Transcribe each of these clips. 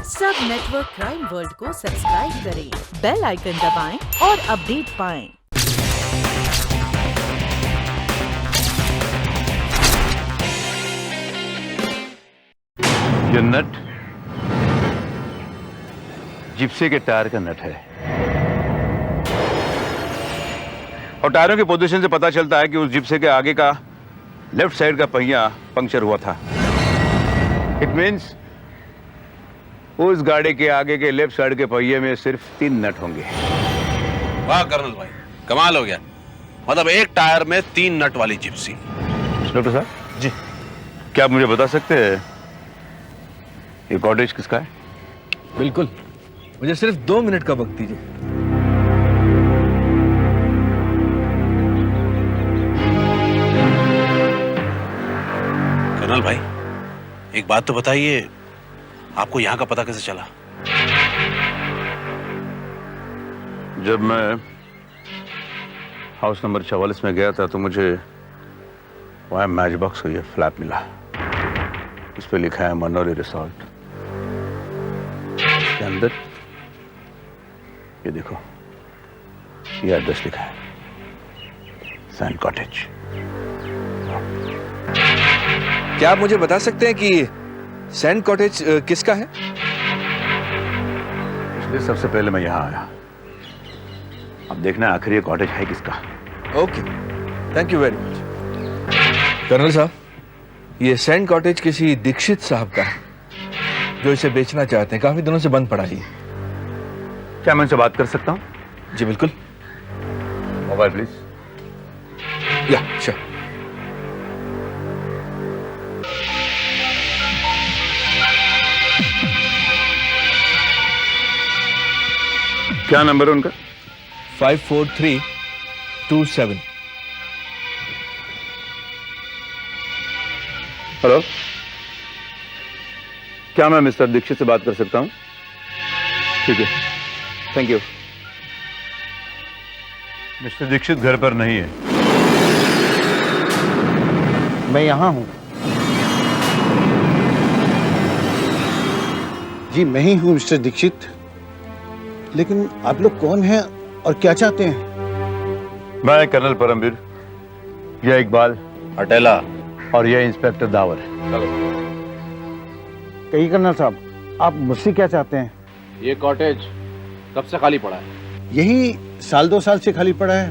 सब network crime world को subscribe करें, बेल आइकन दबाएं और अपडेट पाएं। ये नट जिप्सी के टायर का नट है और टायरों की पोजीशन से पता चलता है कि उस जिप्सी के आगे का लेफ्ट साइड का पहिया पंक्चर हुआ था। इट मीन्स उस गाड़ी के आगे के लेफ्ट साइड के पहिए में सिर्फ 3 नट होंगे। वाह कर्नल भाई, कमाल हो गया। मतलब एक टायर में 3 नट वाली जिप्सी। डॉक्टर साहब जी, क्या आप मुझे बता सकते हैं ये कॉटेज किसका है? बिल्कुल, मुझे सिर्फ 2 मिनट का वक्त दीजिए। कर्नल भाई, एक बात तो बताइए, आपको यहाँ का पता कैसे चला? जब मैं हाउस नंबर 44 में गया था तो मुझे वहां मैच बॉक्स को ये फ्लैप मिला। इस पे लिखा है मनोरी रिसोर्ट। के अंदर ये देखो, ये एड्रेस लिखा है, सैंड कॉटेज। क्या आप मुझे बता सकते हैं कि सैंड कॉटेज किसका है? इसलिए सबसे पहले मैं यहां आया। अब देखना आखिर ये कॉटेज है किसका। Okay, thank you very much. Colonel साहब, ये सैंड कॉटेज किसी दीक्षित साहब का है जो इसे बेचना चाहते हैं। काफी दिनों से बंद पड़ा है। क्या मैं उनसे बात कर सकता हूँ? जी बिल्कुल। Mobile please. या श्योर। क्या नंबर है उनका? 54327। हेलो, क्या मैं मिस्टर दीक्षित से बात कर सकता हूं? ठीक है, थैंक यू। मिस्टर दीक्षित घर पर नहीं है। मैं यहां हूं जी, मैं ही हूं मिस्टर दीक्षित। लेकिन आप लोग कौन हैं और क्या चाहते हैं? मैं कर्नल परमवीर, यह इकबाल अटेला और यह इंस्पेक्टर दावर। कहिए कर्नल साहब, आप मुझसे क्या चाहते हैं? ये कॉटेज कब से खाली पड़ा है? यही 1-2 साल से खाली पड़ा है।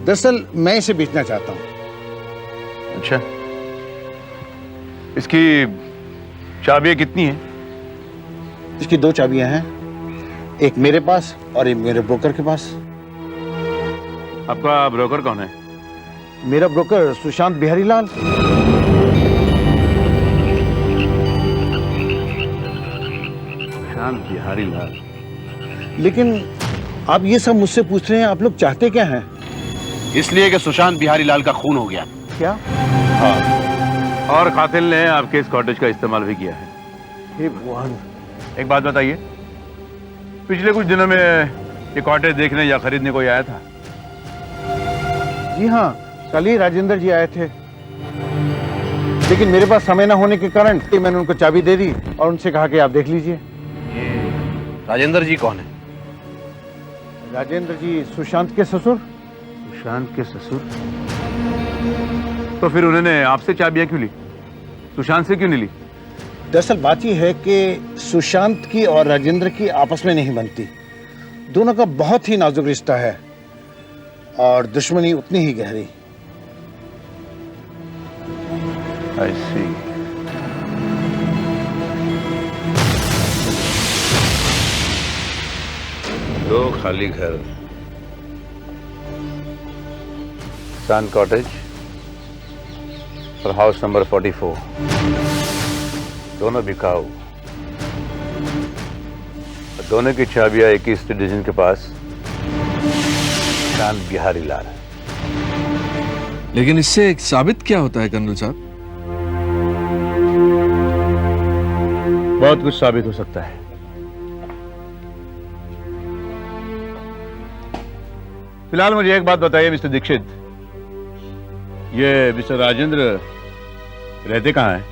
दरअसल मैं इसे बेचना चाहता हूं। अच्छा, इसकी चाबियां कितनी हैं? इसकी 2 चाबियां हैं, एक मेरे पास और एक मेरे ब्रोकर के पास। आपका ब्रोकर कौन है? मेरा ब्रोकर सुशांत बिहारी लाल। सुशांत बिहारी लाल। लेकिन आप ये सब मुझसे पूछ रहे हैं, आप लोग चाहते क्या हैं? इसलिए कि सुशांत बिहारी लाल का खून हो गया। क्या? हाँ, और कातिल ने आपके इस कॉटेज का इस्तेमाल भी किया है। हे भगवान। एक बात बताइए, पिछले कुछ दिनों में ये कॉटेज देखने या खरीदने कोई आया था? जी हाँ, कल ही राजेंद्र जी आए थे, लेकिन मेरे पास समय न होने के कारण मैंने उनको चाबी दे दी और उनसे कहा कि आप देख लीजिए। राजेंद्र जी कौन है? राजेंद्र जी सुशांत के ससुर। सुशांत के ससुर? तो फिर उन्होंने आपसे चाबियां क्यों ली? सुशांत से क्यों नहीं ली? दरअसल बात यह है कि सुशांत की और राजेंद्र की आपस में नहीं बनती। दोनों का बहुत ही नाजुक रिश्ता है और दुश्मनी उतनी ही गहरी। I see. दो खाली घर, सैंड कॉटेज और हाउस नंबर 44, दोनों बिकाऊ। दोनों की चाबियां एक ही सिटीजन के पास, सुशांत बिहारी लाल। लेकिन इससे एक साबित क्या होता है कर्नल साहब? बहुत कुछ साबित हो सकता है। फिलहाल मुझे एक बात बताइए मिस्टर दीक्षित, ये मिस्टर राजेंद्र रहते कहाँ हैं?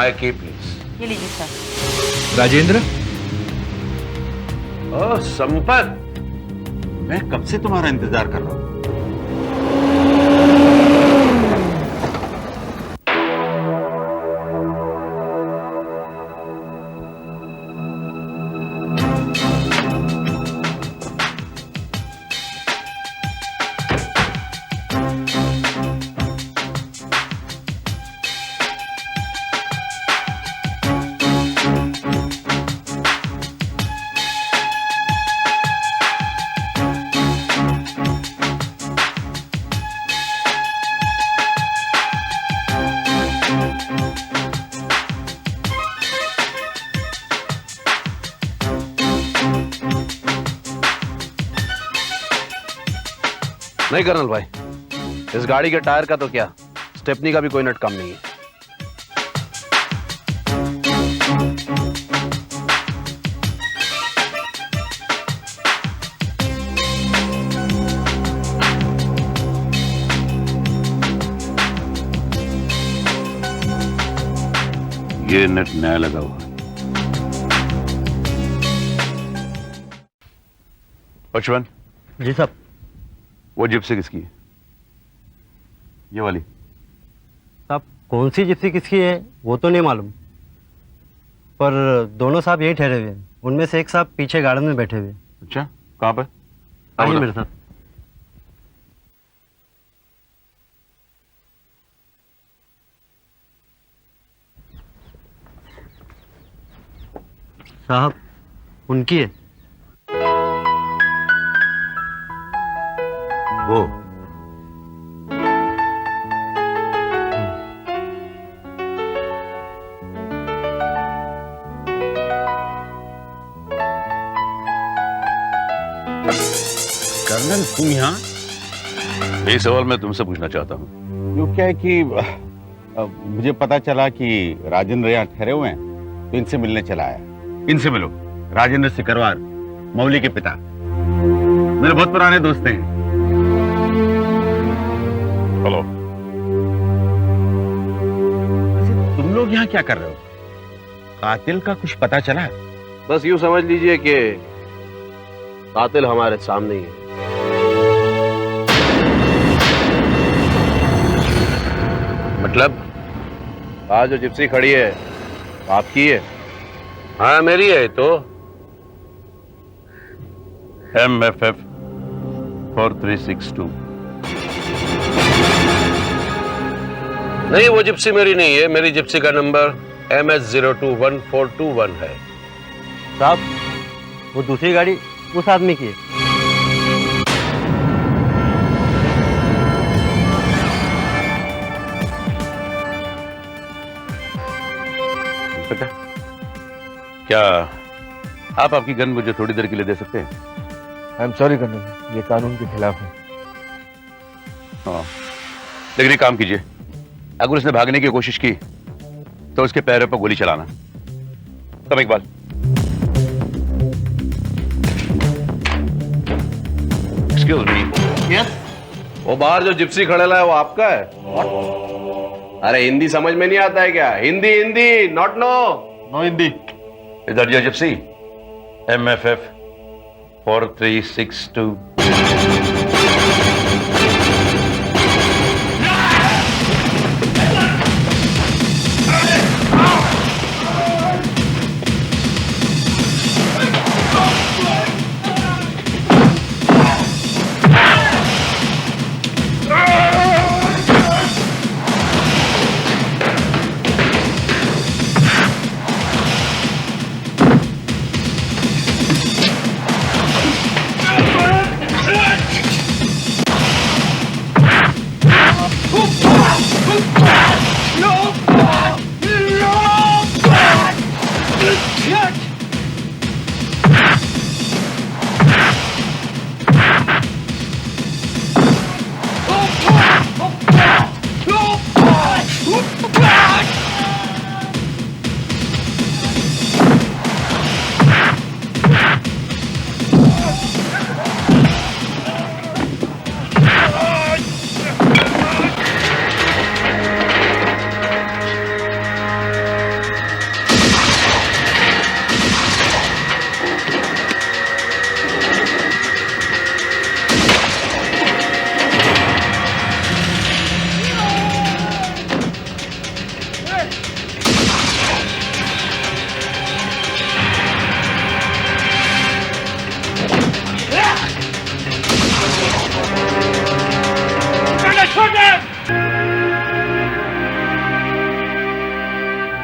माय की प्लीज। ये लीजिए सर। राजेंद्र, ओह संपत, मैं कब से तुम्हारा इंतजार कर रहा हूं। नहीं कर्नल भाई, इस गाड़ी के टायर का तो क्या, स्टेपनी का भी कोई नट कम नहीं है। ये नट नया लगा हुआ है। बचवन, जी साहब। वो जिप्सी किसकी है? ये वाली? साहब कौन सी जिप्सी किसकी है वो तो नहीं मालूम, पर दोनों साहब यहीं ठहरे हुए हैं। उनमें से एक साहब पीछे गार्डन में बैठे हुए। अच्छा, कहाँ पर? आइए मेरे साथ। साहब उनकी है। वो कर्नल, तुम यहाँ? यही सवाल मैं तुमसे पूछना चाहता हूँ। यूँ क्या है कि मुझे पता चला कि राजेंद्र यहाँ ठहरे हुए हैं, तो इनसे मिलने चला आया। इनसे मिलो। राजेंद्र सिकरवार, मौली के पिता, मेरे बहुत पुराने दोस्त हैं। हेलो। तुम लोग यहाँ क्या कर रहे हो? कातिल का कुछ पता चला? बस यूं समझ लीजिए कि कातिल हमारे सामने ही है। मतलब आज जो जिप्सी खड़ी है आपकी है? हाँ मेरी है। तो MFF 4362। नहीं, वो जिप्सी मेरी नहीं है। मेरी जिप्सी का नंबर MS021421 है। साहब वो दूसरी गाड़ी उस आदमी की है। पता क्या आप आपकी गन मुझे थोड़ी देर के लिए दे सकते हैं? आई एम सॉरी कर्नल, ये कानून के खिलाफ है। हाँ, लेकिन एक काम कीजिए, अगर उसने भागने की कोशिश की तो उसके पैरों पर गोली चलाना। Come Iqbal. Excuse me. Yes. वो बाहर जो जिप्सी खड़ेला है वो आपका है? अरे हिंदी समझ में नहीं आता है क्या? Hindi Hindi, not no. No Hindi. इधर जो जिप्सी MFF 4362।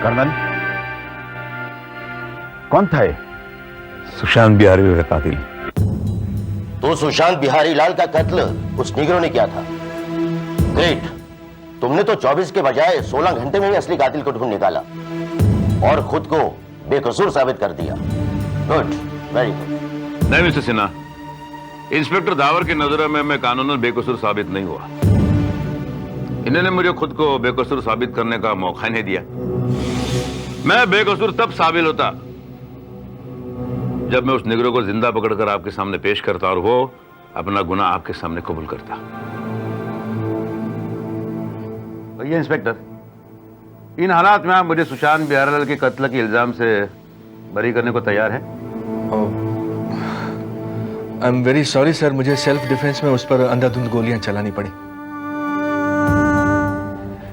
कर्नल, कौन था ये? सुशांत बिहारी लाल का कातिल। तो सुशांत बिहारी लाल का कत्ल उस निग्रो ने किया था। ग्रेट। तुमने तो 24 के बजाय 16 घंटे में ही असली कातिल को ढूंढ निकाला और खुद को बेकसूर साबित कर दिया। Good, very good. नहीं मिस्टर सिन्हा, इंस्पेक्टर दावर की नजरों में मैं कानूनन बेकसूर साबित नहीं हुआ। इन्होंने मुझे खुद को बेकसूर साबित करने का मौका नहीं दिया। मैं बेकसूर तब साबित होता जब मैं उस निगरो को जिंदा पकड़कर आपके सामने पेश करता और वो अपना गुनाह आपके सामने कबूल करता। भैया इंस्पेक्टर, इन हालात में आप मुझे सुशांत बिहारीलाल के कत्ल के इल्जाम से बरी करने को तैयार है? I am very sorry sir, मुझे सेल्फ डिफेंस में उस पर अंधाधुंध गोलियां चलानी पड़ी।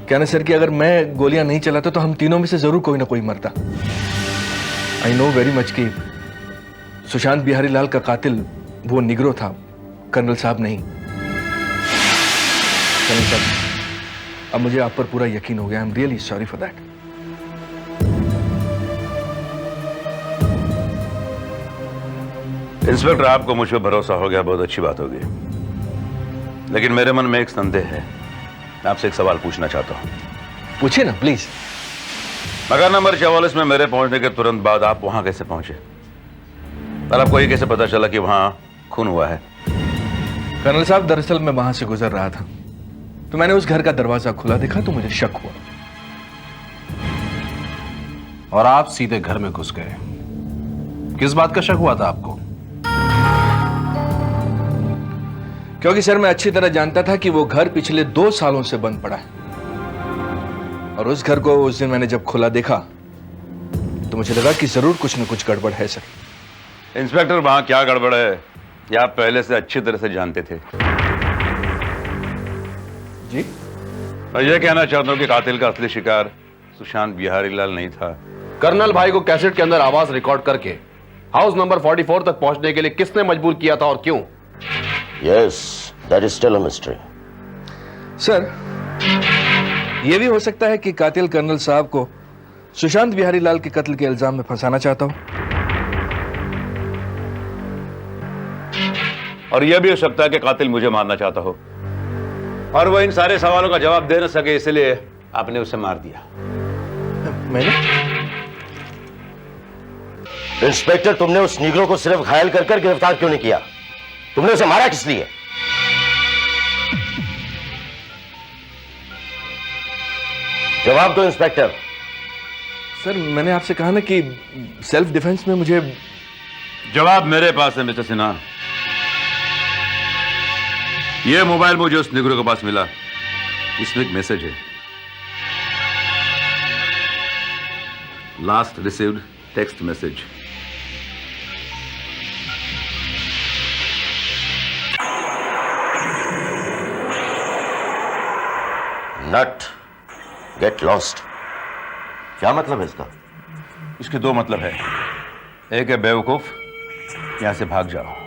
क्या ना सर कि अगर मैं गोलियां नहीं चलाता तो हम तीनों में से जरूर कोई ना कोई मरता। आई नो वेरी मच कि सुशांत बिहारी लाल का कातिल वो निग्रो था, कर्नल साहब नहीं। कर्नल साहब, अब मुझे आप पर पूरा यकीन हो गया। I am really sorry for that. Inspector, आपको मुझ पर भरोसा हो गया, बहुत अच्छी बात होगी। लेकिन मेरे मन में एक संदेह है। मैं आपसे एक सवाल पूछना चाहता हूं। पूछिए ना प्लीज। मकान नंबर 44 में मेरे पहुंचने के तुरंत बाद आप वहां कैसे पहुंचे और आपको ये कैसे पता चला कि वहां खून हुआ है? कर्नल साहब, दरअसल मैं वहां से गुजर रहा था तो मैंने उस घर का दरवाजा खुला देखा तो मुझे शक हुआ और आप सीधे घर में घुस गए। किस बात का शक हुआ था आपको? क्योंकि सर मैं अच्छी तरह जानता था कि वो घर पिछले 2 सालों से बंद पड़ा है और उस घर को उस दिन मैंने जब खुला देखा तो मुझे लगा कि जरूर कुछ न कुछ गड़बड़ है सर। इंस्पेक्टर, वहां क्या गड़बड़ है ये आप पहले से अच्छी तरह से जानते थे। जी? मैं ये कहना चाहता हूं कि कातिल का असली शिकार सुशांत बिहारी लाल नहीं था। कर्नल भाई को कैसेट के अंदर आवाज रिकॉर्ड करके हाउस नंबर 44 तक पहुंचने के लिए किसने मजबूर किया था और क्यों? Yes, that is still a mystery. Sir, यह भी हो सकता है कि कातिल कर्नल साहब को सुशांत बिहारी लाल के कत्ल के इल्जाम में फंसाना चाहता हूं। और यह भी हो सकता है कि कातिल मुझे मारना चाहता हो और वो इन सारे सवालों का जवाब दे न सके, इसलिए आपने उसे मार दिया। मैंने? इंस्पेक्टर, तुमने उस निग्रो को सिर्फ घायल कर गिरफ्तार क्यों नहीं किया? तुमने उसे मारा किस लिए? जवाब दो इंस्पेक्टर। सर, मैंने आपसे कहा ना कि सेल्फ डिफेंस में मुझे। जवाब मेरे पास है मिस्टर सिन्हा। यह मोबाइल मुझे उस निग्रो के पास मिला, इसमें एक मैसेज है। Last received text message. Not get lost. क्या मतलब है इसका? इसके 2 मतलब है। एक है बेवकूफ, यहां से भाग जाओ।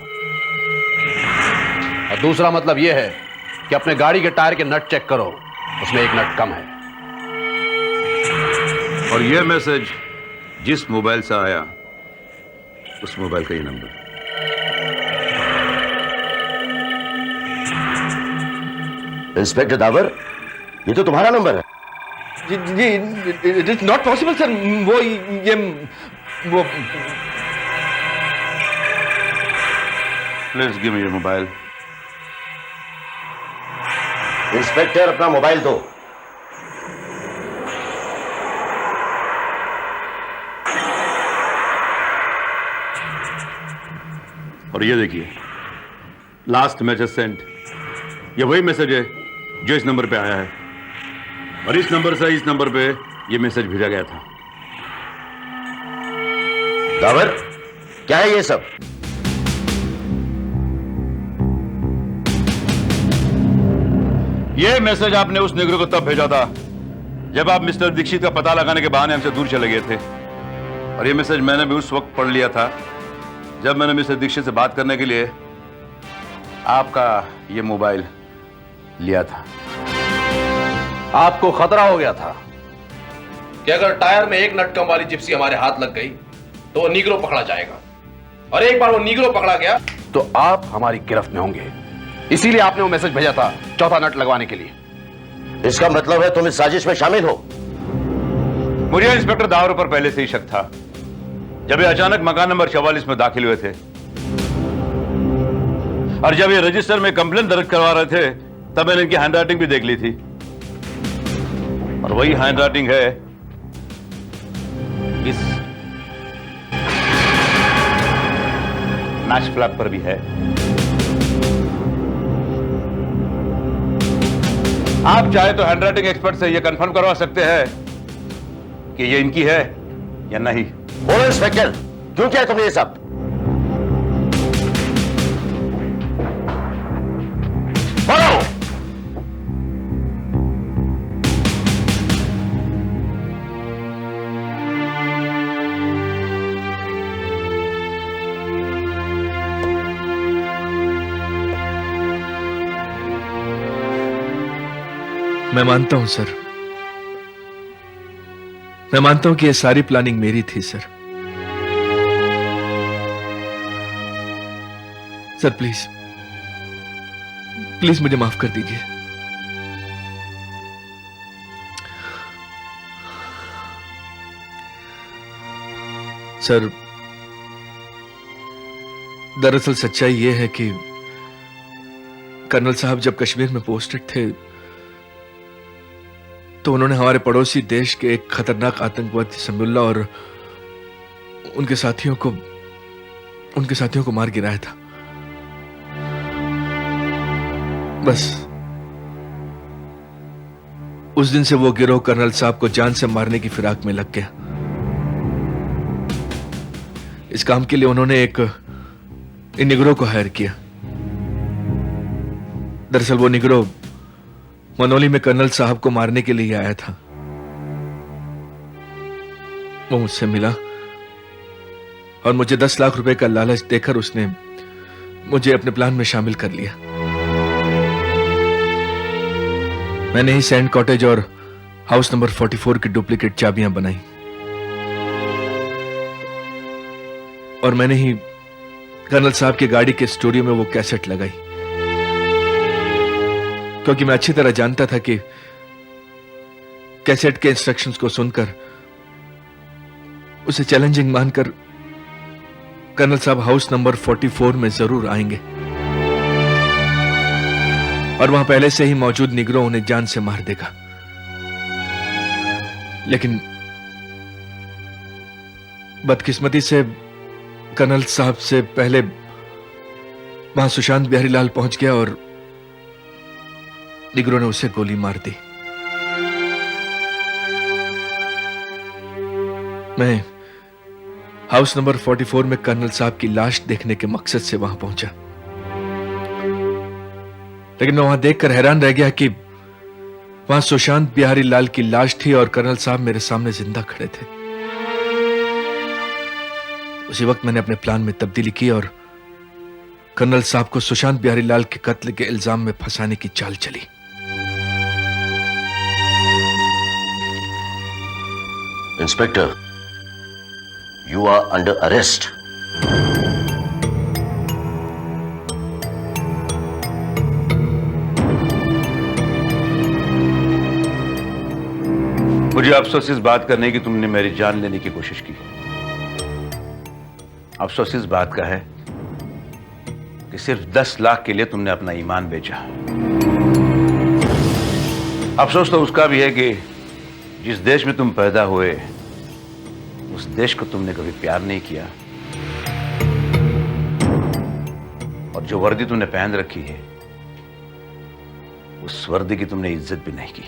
और दूसरा मतलब यह है कि अपने गाड़ी के टायर के नट चेक करो, उसमें एक नट कम है। और यह मैसेज जिस मोबाइल से आया उस मोबाइल का ये नंबर। इंस्पेक्टर दावर, ये तो तुम्हारा नंबर है। जी, it is not possible sir. वो please give me your mobile. Inspector, अपना मोबाइल दो। और ये देखिए, लास्ट मैसेज सेंट। ये वही मैसेज है जो इस नंबर पे आया है और इस नंबर से इस नंबर पे ये मैसेज भेजा गया था। दावर, क्या है ये सब? ये मैसेज आपने उस निग्रो को तब भेजा था जब आप मिस्टर दीक्षित का पता लगाने के बहाने हमसे दूर चले गए थे। और ये मैसेज मैंने भी उस वक्त पढ़ लिया था जब मैंने मिस्टर दीक्षित से बात करने के लिए आपका ये मोबाइल लिया था। आपको खतरा हो गया था कि अगर टायर में एक नट कम वाली जिप्सी हमारे हाथ लग गई तो वो नीग्रो पकड़ा जाएगा, और एक बार वो नीग्रो पकड़ा गया तो आप हमारी गिरफ्त में होंगे। इसीलिए आपने वो मैसेज भेजा था चौथा नट लगवाने के लिए। इसका मतलब है तुम इस साजिश में शामिल हो? मुझे इंस्पेक्टर दावर पर पहले से ही शक था। जब ये अचानक मकान नंबर 44 में दाखिल हुए थे और जब ये रजिस्टर में कंप्लेंट दर्ज करवा रहे थे तब मैंने इनकी हैंडराइटिंग भी देख ली थी, और वही हैंडराइटिंग है इस मैच फ्लैग पर भी है। आप चाहे तो हैंडराइटिंग एक्सपर्ट से यह कंफर्म करवा सकते हैं कि ये इनकी है या नहीं। बोलो इंस्पेक्टर, क्यों किया तुमने ये सब? बोलो। मैं मानता हूं सर, मैं मानता हूं कि यह सारी प्लानिंग मेरी थी सर। सर प्लीज प्लीज मुझे माफ कर दीजिए। सर दरअसल सच्चाई यह है कि कर्नल साहब जब कश्मीर में पोस्टेड थे तो उन्होंने हमारे पड़ोसी देश के एक खतरनाक आतंकवादी समीउल्लाह और उनके साथियों को मार गिराया था। बस उस दिन से वो गिरोह कर्नल साहब को जान से मारने की फिराक में लग गया। इस काम के लिए उन्होंने एक निगरों को हायर किया। दरअसल वो निगरोह मनोली में कर्नल साहब को मारने के लिए आया था। वो मुझसे मिला और मुझे 10 लाख रुपए का लालच देकर उसने मुझे अपने प्लान में शामिल कर लिया। मैंने ही सैंड कॉटेज और हाउस नंबर 44 की डुप्लीकेट चाबियां बनाई और मैंने ही कर्नल साहब की गाड़ी के स्टूडियो में वो कैसेट लगाई, क्योंकि मैं अच्छी तरह जानता था कि कैसेट के इंस्ट्रक्शंस को सुनकर उसे चैलेंजिंग मानकर कर्नल साहब हाउस नंबर 44 में जरूर आएंगे और वहां पहले से ही मौजूद निगरों उन्हें जान से मार देगा। लेकिन बदकिस्मती से कर्नल साहब से पहले वहां सुशांत बिहारी लाल पहुंच गया और निगरों ने उसे गोली मार दी। मैं हाउस नंबर 44 में कर्नल साहब की लाश देखने के मकसद से वहां पहुंचा, लेकिन मैं वहां देखकर हैरान रह गया कि वहां सुशांत बिहारी लाल की लाश थी और कर्नल साहब मेरे सामने जिंदा खड़े थे। उसी वक्त मैंने अपने प्लान में तब्दीली की और कर्नल साहब को सुशांत बिहारी लाल के कत्ल के इल्जाम में फंसाने की चाल चली। Inspector, you are under arrest. मुझे अफसोस इस बात का नहीं कि तुमने मेरी जान लेने की कोशिश की। अफसोस इस बात का है कि सिर्फ 10 लाख के लिए तुमने अपना ईमान बेचा। अफसोस तो उसका भी है कि जिस देश में तुम पैदा हुए उस देश को तुमने कभी प्यार नहीं किया और जो वर्दी तुमने पहन रखी है उस वर्दी की तुमने इज्जत भी नहीं की।